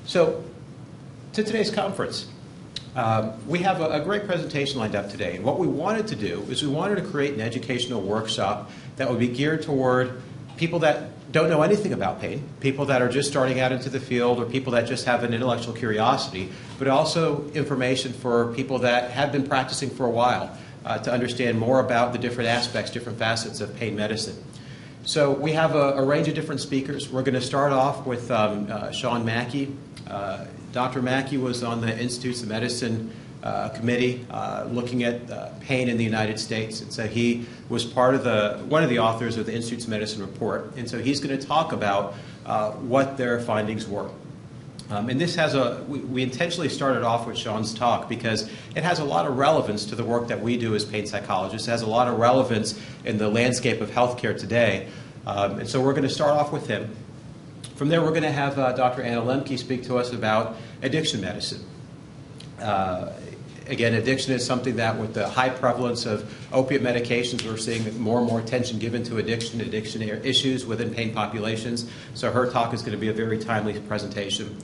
So, to today's conference, we have a great presentation lined up today. And what we wanted to do is we wanted to create an educational workshop that would be geared toward people that don't know anything about pain, people that are just starting out into the field, or people that just have an intellectual curiosity, but also information for people that have been practicing for a while to understand more about the different aspects, different facets of pain medicine. So we have a range of different speakers. We're going to start off with Sean Mackey. Dr. Mackey was on the Institutes of Medicine committee looking at pain in the United States. And so he was part of one of the authors of the Institutes of Medicine report. And so he's going to talk about what their findings were. And this has we intentionally started off with Sean's talk because it has a lot of relevance to the work that we do as pain psychologists. It has a lot of relevance in the landscape of healthcare today. And so we're going to start off with him. From there, we're going to have Dr. Anna Lemke speak to us about addiction medicine. Again, addiction is something that with the high prevalence of opiate medications, we're seeing more and more attention given to addiction issues within pain populations. So her talk is going to be a very timely presentation.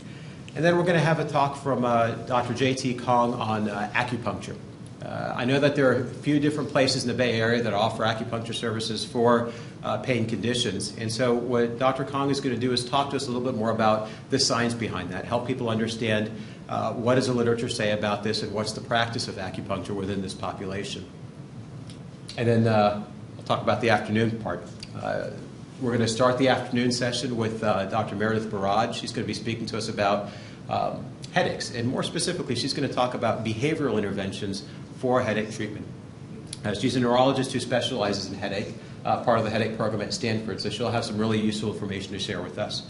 And then we're going to have a talk from Dr. J.T. Kong on acupuncture. I know that there are a few different places in the Bay Area that offer acupuncture services for pain conditions. And so what Dr. Kong is going to do is talk to us a little bit more about the science behind that, help people understand what does the literature say about this and what's the practice of acupuncture within this population. And then I'll talk about the afternoon part. We're going to start the afternoon session with Dr. Meredith Barad. She's going to be speaking to us about headaches, and more specifically, she's going to talk about behavioral interventions for headache treatment. She's a neurologist who specializes in headache, part of the headache program at Stanford, so she'll have some really useful information to share with us.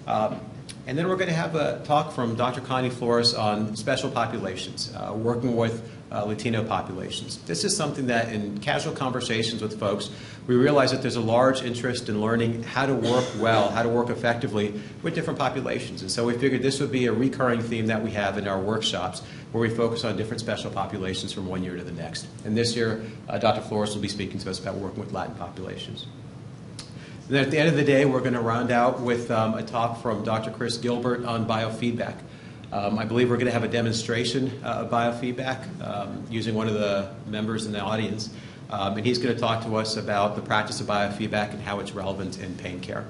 And then we're going to have a talk from Dr. Connie Flores on special populations, working with Latino populations. This is something that in casual conversations with folks, we realize that there's a large interest in learning how to work well, how to work effectively with different populations. And so we figured this would be a recurring theme that we have in our workshops, where we focus on different special populations from one year to the next. And this year, Dr. Flores will be speaking to us about working with Latin populations. And then at the end of the day, we're going to round out with a talk from Dr. Chris Gilbert on biofeedback. I believe we're going to have a demonstration of biofeedback using one of the members in the audience. And he's going to talk to us about the practice of biofeedback and how it's relevant in pain care.